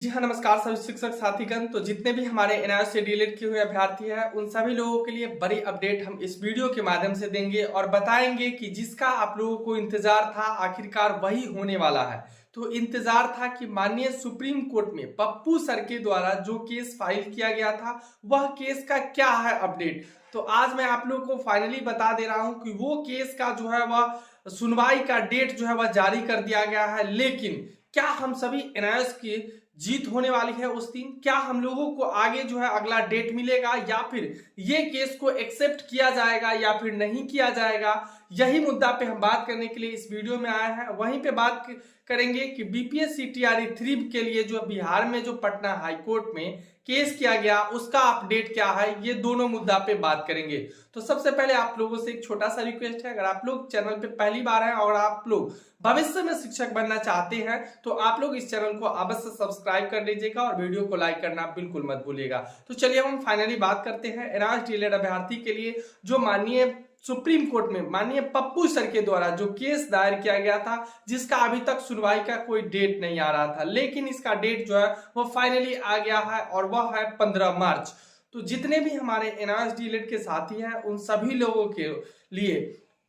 जी हाँ, नमस्कार सभी शिक्षक साथीगण। तो जितने भी हमारे एनआईओएस से डीएलएड किए हुए अभ्यर्थी हैं उन सभी लोगों के लिए बड़ी अपडेट हम इस वीडियो के माध्यम से देंगे और बताएंगे कि जिसका आप लोगों को इंतजार था आखिरकार वही होने वाला है। तो इंतजार था कि माननीय सुप्रीम कोर्ट में पप्पू सर के द्वारा जो केस फाइल किया गया था वह केस का क्या है अपडेट। तो आज मैं आप लोगों को फाइनली बता दे रहा हूं कि वो केस का जो है वह सुनवाई का डेट जो है वह जारी कर दिया गया है। लेकिन क्या हम सभी एनआईओएस की जीत होने वाली है उस दिन? क्या हम लोगों को आगे जो है अगला डेट मिलेगा या फिर ये केस को एक्सेप्ट किया जाएगा या फिर नहीं किया जाएगा? यही मुद्दा पे हम बात करने के लिए इस वीडियो में आए हैं। वहीं पे बात करेंगे कि बीपीएससी टीआरई 3 के लिए जो बिहार में जो पटना हाईकोर्ट में केस किया गया उसका अपडेट क्या है, ये दोनों मुद्दा पे बात करेंगे। तो सबसे पहले आप लोगों से एक छोटा सा रिक्वेस्ट है, अगर आप लोग चैनल पे पहली बार हैं और आप लोग भविष्य में शिक्षक बनना चाहते हैं तो आप लोग इस चैनल को अवश्य सब्सक्राइब कर लीजिएगा और वीडियो को लाइक करना बिल्कुल मत भूलिएगा। तो चलिए हम फाइनली बात करते हैं एनआईओएस डीएलएड अभ्यर्थी के लिए जो माननीय सुप्रीम कोर्ट में माननीय पप्पू सर के द्वारा जो केस दायर किया गया था, जिसका अभी तक सुनवाई का कोई डेट नहीं आ रहा था, लेकिन इसका डेट जो है वो फाइनली आ गया है और वह है 15 मार्च। तो जितने भी हमारे एनआईओएस डीएलएड के साथी हैं उन सभी लोगों के लिए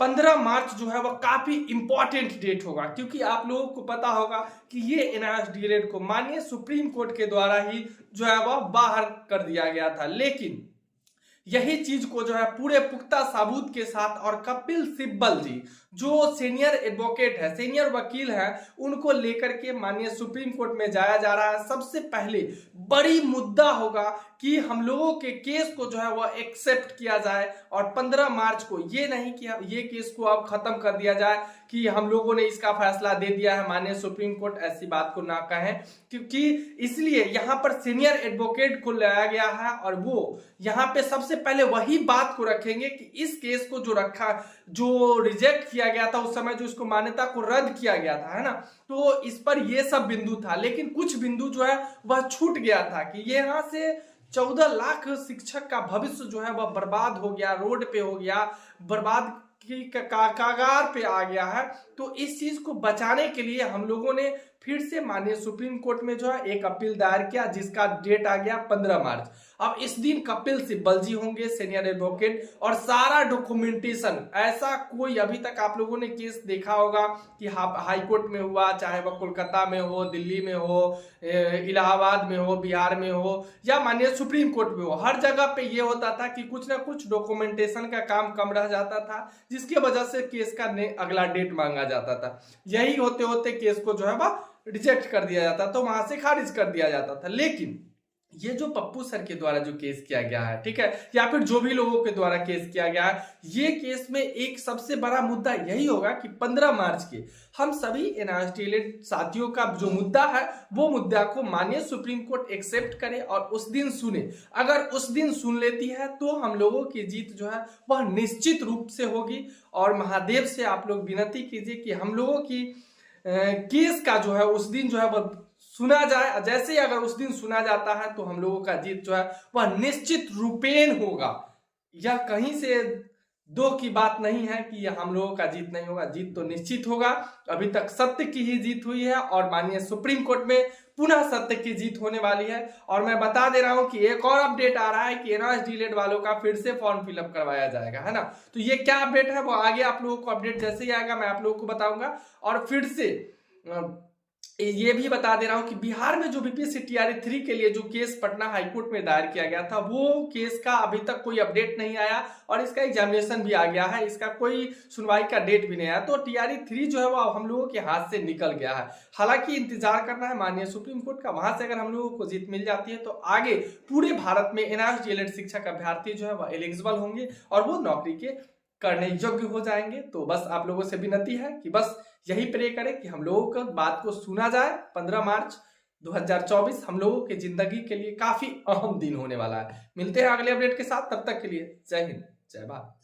15 मार्च जो है वह काफी इंपॉर्टेंट डेट होगा, क्योंकि आप लोगों को पता होगा कि ये एनआईओएस डीएलएड को माननीय सुप्रीम कोर्ट के द्वारा ही जो है वह बाहर कर दिया गया था। लेकिन यही चीज को जो है पूरे पुख्ता सबूत के साथ और कपिल सिब्बल जी जो सीनियर एडवोकेट है, सीनियर वकील है, उनको लेकर के माननीय सुप्रीम कोर्ट में जाया जा रहा है। सबसे पहले बड़ी मुद्दा होगा कि हम लोगों के केस को जो है वह एक्सेप्ट किया जाए और 15 मार्च को ये नहीं कि ये केस को अब खत्म कर दिया जाए कि हम लोगों ने इसका फैसला दे दिया है माननीय सुप्रीम कोर्ट, ऐसी बात को ना कहें, क्योंकि इसलिए यहाँ पर सीनियर एडवोकेट को लाया गया है और वो यहाँ पे सबसे पहले वही बात को रखेंगे कि इस केस को जो रिजेक्ट किया गया था उस समय, जो इसको मान्यता को रद्द किया गया था, है ना, तो इस पर ये सब बिंदु था। लेकिन कुछ बिंदु जो है वह छूट गया था कि यहाँ से 14 लाख शिक्षक का भविष्य जो है वह बर्बाद हो गया, रोड पे हो गया, बर्बाद की कागार पे आ गया है। तो इस चीज को बचाने के लिए हम लोगों ने फिर से माननीय सुप्रीम कोर्ट में जो है एक अपील दायर किया, जिसका डेट आ गया 15 मार्च। अब इस दिन कपिल सिब्बल जी होंगे सीनियर एडवोकेट और सारा डॉक्यूमेंटेशन, ऐसा कोई अभी तक आप लोगों ने केस देखा होगा कि हाई कोर्ट में हुआ, चाहे वह कोलकाता में हो, दिल्ली में हो, इलाहाबाद में हो, बिहार में हो या माननीय सुप्रीम कोर्ट में हो, हर जगह पे ये होता था कि कुछ ना कुछ डॉक्यूमेंटेशन का काम कम रह जाता था, जिसकी वजह से केस का अगला डेट मांगा जाता था। यही होते होते केस को जो है वह रिजेक्ट कर दिया जाता, तो वहां से खारिज कर दिया जाता था। लेकिन ये जो पप्पू सर के द्वारा जो केस किया गया है, ठीक है, या फिर जो भी लोगों के द्वारा केस किया गया है, ये केस में एक सबसे बड़ा मुद्दा यही होगा कि 15 मार्च के हम सभी एनआईओएस डीएलएड साथियों का जो मुद्दा है वो मुद्दा को माननीय सुप्रीम कोर्ट एक्सेप्ट करे और उस दिन सुने। अगर उस दिन सुन लेती है तो हम लोगों की जीत जो है वह निश्चित रूप से होगी। और महादेव से आप लोग विनती कीजिए कि हम लोगों की केस का जो है उस दिन जो है वह सुना जाए। जैसे ही अगर उस दिन सुना जाता है तो हम लोगों का जीत जो है वह निश्चित रूपेण होगा। यह कहीं से दो की बात नहीं है कि यह हम लोगों का जीत नहीं होगा, जीत तो निश्चित होगा। अभी तक सत्य की ही जीत हुई है और माननीय सुप्रीम कोर्ट में पुनः सत्य की जीत होने वाली है। और मैं बता दे रहा हूं कि एक और अपडेट आ रहा है कि एनआईओएस डीएलएड वालों का फिर से फॉर्म फिलअप करवाया जाएगा, है ना। तो ये क्या अपडेट है वो आगे आप लोगों को अपडेट जैसे ही आएगा मैं आप लोगों को बताऊंगा। और फिर से ये भी बता दे रहा हूं कि बिहार में जो बीपीएससी टीआरई 3 के लिए जो केस पटना हाईकोर्ट में दायर किया गया था वो केस का अभी तक कोई अपडेट नहीं आया और इसका एग्जामिनेशन भी आ गया है, इसका कोई सुनवाई का डेट भी नहीं आया। तो टीआरई 3 जो है वो हम लोगों के हाथ से निकल गया है। हालांकि इंतजार करना है माननीय सुप्रीम कोर्ट का, वहां से अगर हम लोगों को जीत मिल जाती है तो आगे पूरे भारत में एनआईओएस डीएलएड शिक्षक अभ्यर्थी जो है वह एलिजिबल होंगे और वो नौकरी के करने योग्य हो जाएंगे। तो बस आप लोगों से विनती है कि बस यही प्रे करें कि हम लोगों को बात को सुना जाए। 15 मार्च 2024 हम लोगों की जिंदगी के लिए काफी अहम दिन होने वाला है। मिलते हैं अगले अपडेट के साथ, तब तक के लिए जय हिंद, जय भारत।